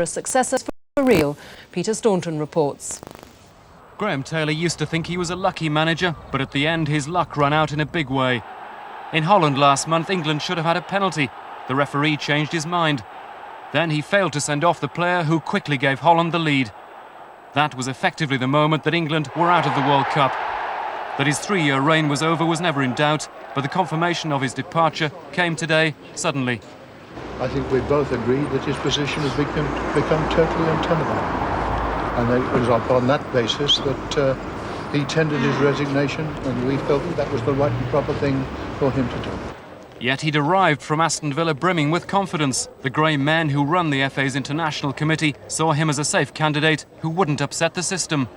a successor for real. Peter Staunton reports. Graham Taylor used to think he was a lucky manager, but at the end his luck ran out in a big way. In Holland last month, England should have had a penalty. The referee changed his mind. Then he failed to send off the player who quickly gave Holland the lead. That was effectively the moment that England were out of the World Cup. That his 3-year reign was over was never in doubt, but the confirmation of his departure came today, suddenly. I think we both agreed that his position has become totally untenable. And it was upon that basis that he tendered his resignation, and we felt that was the right and proper thing for him to do. Yet he'd arrived from Aston Villa brimming with confidence. The grey men who run the FA's international committee saw him as a safe candidate who wouldn't upset the system.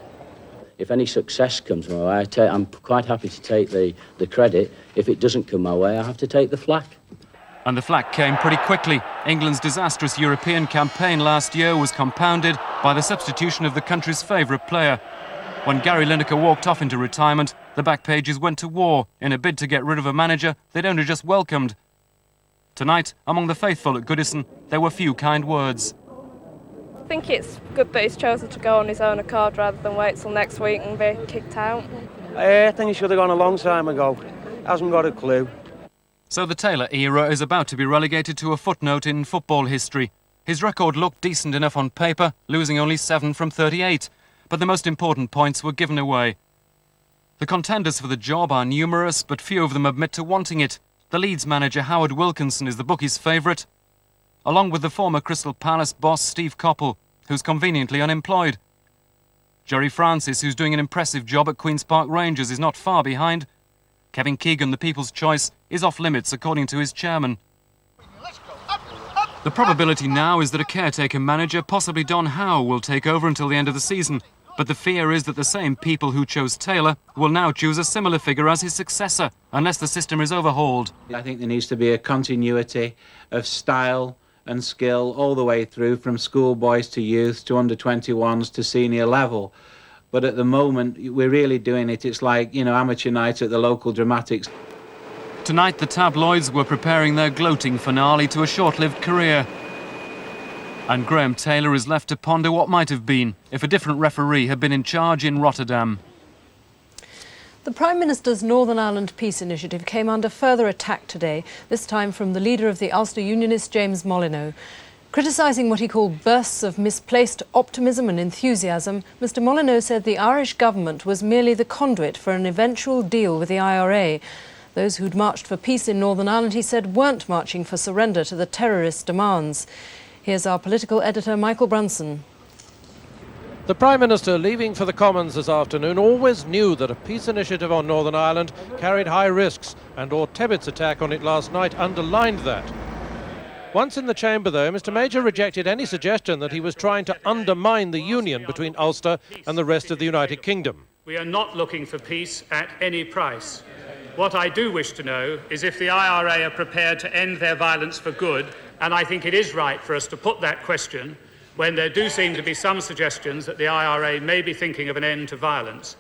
If any success comes my way, I'm quite happy to take the credit. If it doesn't come my way, I have to take the flak. And the flak came pretty quickly. England's disastrous European campaign last year was compounded by the substitution of the country's favourite player. When Gary Lineker walked off into retirement, the back pages went to war in a bid to get rid of a manager they'd only just welcomed. Tonight, among the faithful at Goodison, there were few kind words. I think it's good that he's chosen to go on his own accord rather than wait till next week and be kicked out. I think he should have gone a long time ago. Hasn't got a clue. So the Taylor era is about to be relegated to a footnote in football history. His record looked decent enough on paper, losing only 7 from 38. But the most important points were given away. The contenders for the job are numerous, but few of them admit to wanting it. The Leeds manager Howard Wilkinson is the bookies' favourite, along with the former Crystal Palace boss Steve Coppell, who's conveniently unemployed. Jerry Francis, who's doing an impressive job at Queen's Park Rangers, is not far behind. Kevin Keegan, the people's choice, is off limits according to his chairman. The probability now is that a caretaker manager, possibly Don Howe, will take over until the end of the season. But the fear is that the same people who chose Taylor will now choose a similar figure as his successor, unless the system is overhauled. I think there needs to be a continuity of style and skill all the way through, from schoolboys to youth to under-21s to senior level. But at the moment, we're really doing it. It's like, amateur night at the local dramatics. Tonight, the tabloids were preparing their gloating finale to a short-lived career. And Graham Taylor is left to ponder what might have been if a different referee had been in charge in Rotterdam. The Prime Minister's Northern Ireland Peace Initiative came under further attack today, this time from the leader of the Ulster Unionist, James Molyneux. Criticising what he called bursts of misplaced optimism and enthusiasm, Mr Molyneux said the Irish government was merely the conduit for an eventual deal with the IRA. Those who'd marched for peace in Northern Ireland, he said, weren't marching for surrender to the terrorist demands. Here's our political editor, Michael Brunson. The Prime Minister, leaving for the Commons this afternoon, always knew that a peace initiative on Northern Ireland carried high risks, and Lord Tebbett's attack on it last night underlined that. Once in the chamber, though, Mr Major rejected any suggestion that he was trying to undermine the union between Ulster and the rest of the United Kingdom. We are not looking for peace at any price. What I do wish to know is if the IRA are prepared to end their violence for good, and I think it is right for us to put that question when there do seem to be some suggestions that the IRA may be thinking of an end to violence.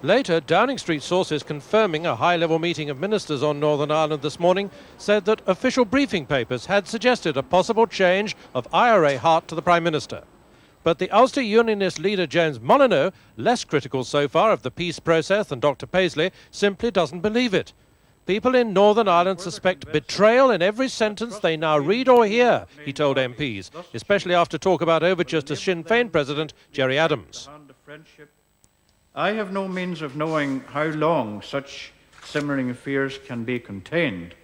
Later, Downing Street sources confirming a high-level meeting of ministers on Northern Ireland this morning said that official briefing papers had suggested a possible change of IRA heart to the Prime Minister. But the Ulster Unionist leader James Molyneux, less critical so far of the peace process than Dr Paisley, simply doesn't believe it. People in Northern Ireland suspect betrayal in every sentence they now read or hear, he told MPs, especially after talk about overtures to Sinn Féin President Gerry Adams. I have no means of knowing how long such simmering fears can be contained,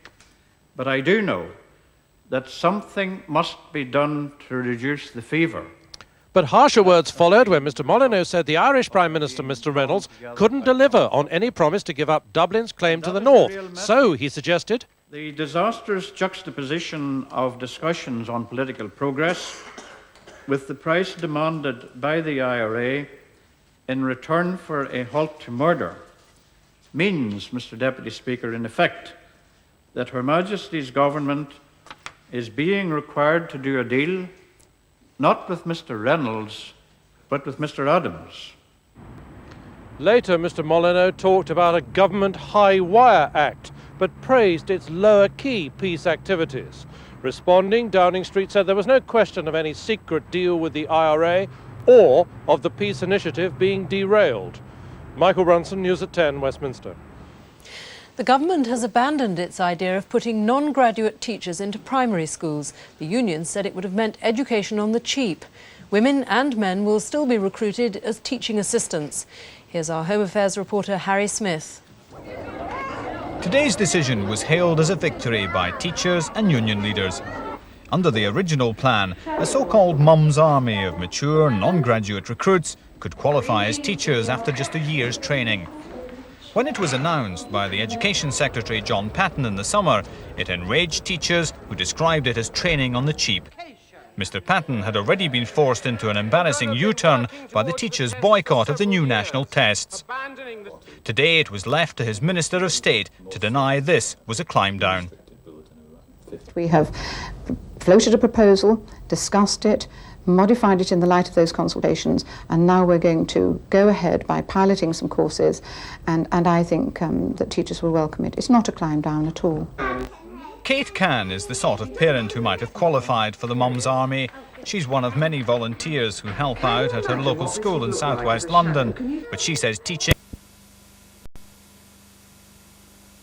but I do know that something must be done to reduce the fever. But harsher words followed when Mr Molyneux said the Irish Prime Minister, Mr Reynolds, couldn't deliver on any promise to give up Dublin's claim to the north. So, he suggested, the disastrous juxtaposition of discussions on political progress with the price demanded by the IRA in return for a halt to murder means, Mr Deputy Speaker, in effect, that Her Majesty's government is being required to do a deal not with Mr Reynolds, but with Mr Adams. Later, Mr Molyneux talked about a government high-wire act, but praised its lower-key peace activities. Responding, Downing Street said there was no question of any secret deal with the IRA or of the peace initiative being derailed. Michael Brunson, News at 10, Westminster. The government has abandoned its idea of putting non-graduate teachers into primary schools. The union said it would have meant education on the cheap. Women and men will still be recruited as teaching assistants. Here's our Home Affairs reporter Harry Smith. Today's decision was hailed as a victory by teachers and union leaders. Under the original plan, a so-called mum's army of mature, non-graduate recruits could qualify as teachers after just a year's training. When it was announced by the Education Secretary John Patten in the summer, it enraged teachers who described it as training on the cheap. Mr. Patten had already been forced into an embarrassing U-turn by the teachers' boycott of the new national tests. Today it was left to his Minister of State to deny this was a climb down. We have floated a proposal, discussed it, modified it in the light of those consultations, and now we're going to go ahead by piloting some courses, and I think that teachers will welcome it. It's not a climb down at all. Kate Cann is the sort of parent who might have qualified for the Mum's Army. She's one of many volunteers who help out at her local school in southwest London, but she says teaching